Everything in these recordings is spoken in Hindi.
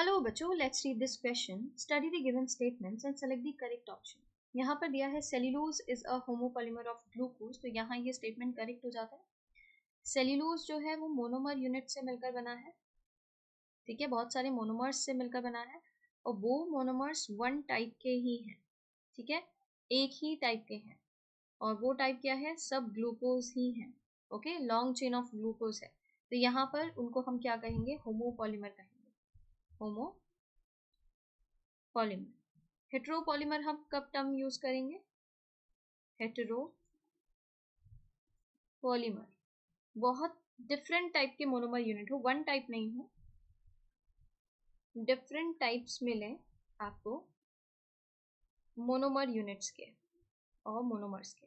हेलो बच्चों, let's read this question. Study the given statements and select the correct option. यहाँ पर दिया है cellulose is a homopolymer of glucose. तो यहाँ ये स्टेटमेंट करेक्ट हो जाता है. सेल्यूलोज जो है वो मोनोमर यूनिट से मिलकर बना है. ठीक है, बहुत सारे मोनोमर्स से मिलकर बना है और वो मोनोमर्स वन टाइप के ही हैं. ठीक है, एक ही टाइप के हैं और वो टाइप क्या है, सब ग्लूकोज ही है. Okay, long chain of glucose है. तो यहाँ पर उनको हम क्या कहेंगे, होमोपॉलीमर कहेंगे. होमोपॉलीमर. हेटेरोपॉलीमर हम कब टर्म यूज करेंगे, हेटेरोपॉलीमर बहुत डिफरेंट टाइप के मोनोमर यूनिट हो, वन टाइप नहीं हो, डिफरेंट टाइप्स मिले आपको मोनोमर यूनिट्स के और मोनोमर्स के.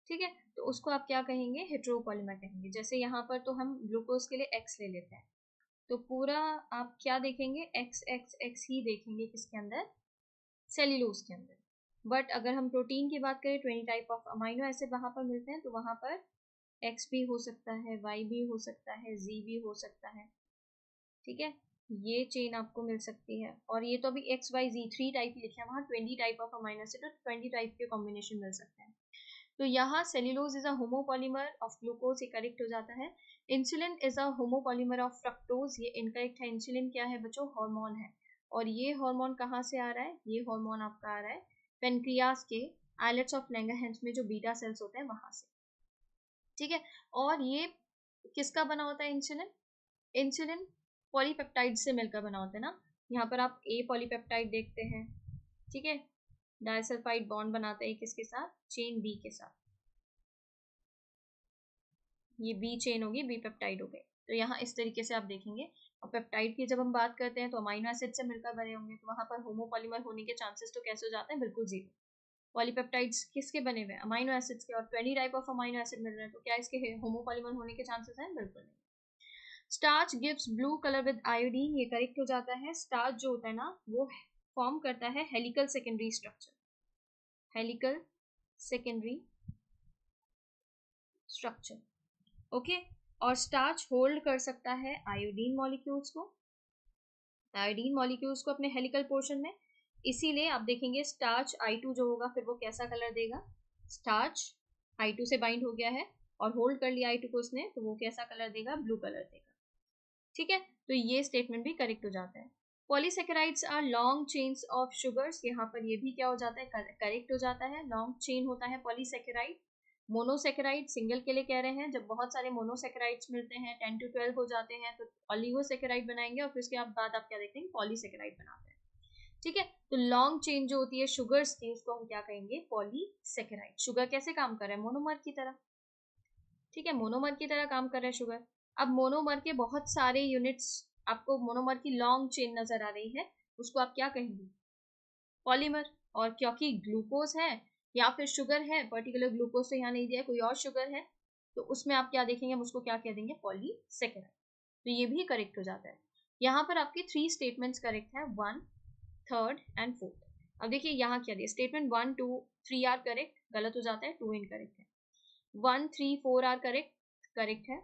ठीक है, तो उसको आप क्या कहेंगे, हेटेरोपॉलीमर कहेंगे. जैसे यहाँ पर तो हम ग्लूकोज के लिए एक्स ले लेते हैं, तो पूरा आप क्या देखेंगे, एक्स एक्स एक्स ही देखेंगे किसके अंदर, सेल्यूलोज के अंदर. बट अगर हम प्रोटीन की बात करें, 20 टाइप ऑफ अमाइनो एसिड वहां पर मिलते हैं, तो वहां पर एक्स भी हो सकता है, वाई भी हो सकता है, जी भी हो सकता है. ठीक है, ये चेन आपको मिल सकती है. और ये तो अभी एक्स वाई जी 3 टाइप लिखे हैं, वहां 20 टाइप ऑफ अमाइनो एसिड और 20 टाइप के कॉम्बिनेशन मिल सकते हैं. तो यहाँ cellulose is a homopolymer of glucose, ये करेक्ट हो जाता है. Insulin is a homopolymer of fructose, ये इनकरेक्ट है. इंसुलिन क्या है बच्चों, हार्मोन है. और ये हार्मोन कहाँ से आ रहा है, ये हार्मोन आपका आ रहा है पेनक्रियास के आइलेट्स ऑफ लैंगरहैंस में जो बीटा सेल्स होते हैं वहां से. ठीक है, और ये किसका बना होता है इंसुलिन, इंसुलिन पॉलीपेप्टाइड से मिलकर बना होता है ना. यहाँ पर आप ए पॉलीपेप्टाइड देखते हैं. ठीक है, डाइसल्फाइड बॉन्ड बनाते हैं किसके साथ, चेन बी के साथ. ये बी चेन होगी, बी पेप्टाइड हो गए. तो यहाँ इस तरीके से आप देखेंगे. और पेप्टाइड की जब हम बात करते हैं तो अमाइनो एसिड से मिलकर बने होंगे, तो वहां पर होमोपॉलीमर होने के चांसेस तो कैसे हो जाते हैं, बिल्कुल जीरो. पॉलीपेप्टाइड्स किसके बने हुए हैं, अमाइनो एसिड्स के, और 20 टाइप ऑफ अमाइनो एसिड मिल रहे हैं, तो क्या इसके होमोपॉलीमर होने के चांसेस हैं, बिल्कुल नहीं. Starch gives blue colour with iodine, ये करेक्ट हो जाता है. स्टार्च जो होता है ना, वो फॉर्म करता है helical secondary structure, helical secondary structure. Okay, और स्टार्च होल्ड कर सकता है आयोडीन मॉलिक्यूल्स को, आयोडीन मॉलिक्यूल्स को अपने हेलिकल पोर्शन में. इसीलिए आप देखेंगे स्टार्च I2 जो होगा फिर वो कैसा कलर देगा, स्टार्च I2 से बाइंड हो गया है और होल्ड कर लिया I2 को उसने, तो वो कैसा कलर देगा, ब्लू कलर देगा. ठीक है, तो ये स्टेटमेंट भी करेक्ट हो जाता है. Polysaccharides are long chains of sugars, यहाँ पर ये भी क्या हो जाता है, करेक्ट हो जाता है. लॉन्ग चेन होता है पॉलीसेकेराइड. मोनोसेकेराइड सिंगल के लिए कह रहे हैं, जब बहुत सारे मोनोसेकेराइड्स मिलते हैं 10 to 12 हो जाते हैं तो ऑलिगोसेकेराइड बनाएंगे और फिर उसके बाद आप क्या देखते हैं, पॉलीसेकेराइड बनाते हैं. ठीक है, तो लॉन्ग चेन जो होती है शुगर्स की, उसको हम क्या कहेंगे, पॉलीसेकेराइड. शुगर कैसे काम कर रहा है, मोनोमर की तरह. ठीक है, मोनोमर की तरह काम कर रहा है शुगर. अब मोनोमर के बहुत सारे यूनिट्स, आपको मोनोमर की लॉन्ग चेन नजर आ रही है, उसको आप क्या कहेंगे, पॉलीमर. और क्योंकि ग्लूकोज है या फिर शुगर है, पर्टिकुलर ग्लूकोज तो यहाँ नहीं दिया है, कोई और शुगर है, तो उसमें आप क्या देखेंगे, हम उसको क्या कह देंगे, पॉलीसेकेराइड. तो ये भी करेक्ट हो जाता है. यहाँ पर आपकी 3 स्टेटमेंट्स करेक्ट है, 1, 3rd एंड 4th. अब देखिए यहाँ क्या दिया, स्टेटमेंट 1, 2, 3 आर करेक्ट, गलत हो जाता है, 2 इनकरेक्ट है. 1, 3, 4 आर करेक्ट, करेक्ट है.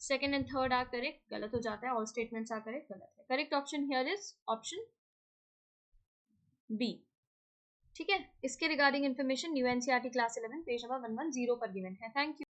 2nd and 3rd are correct, गलत हो जाता है. ऑल स्टेटमेंट्स आर करेक्ट, गलत है. Correct option here is option B. ठीक है, इसके regarding information new NCERT class 11 page number 110 पर गिवन है. Thank you.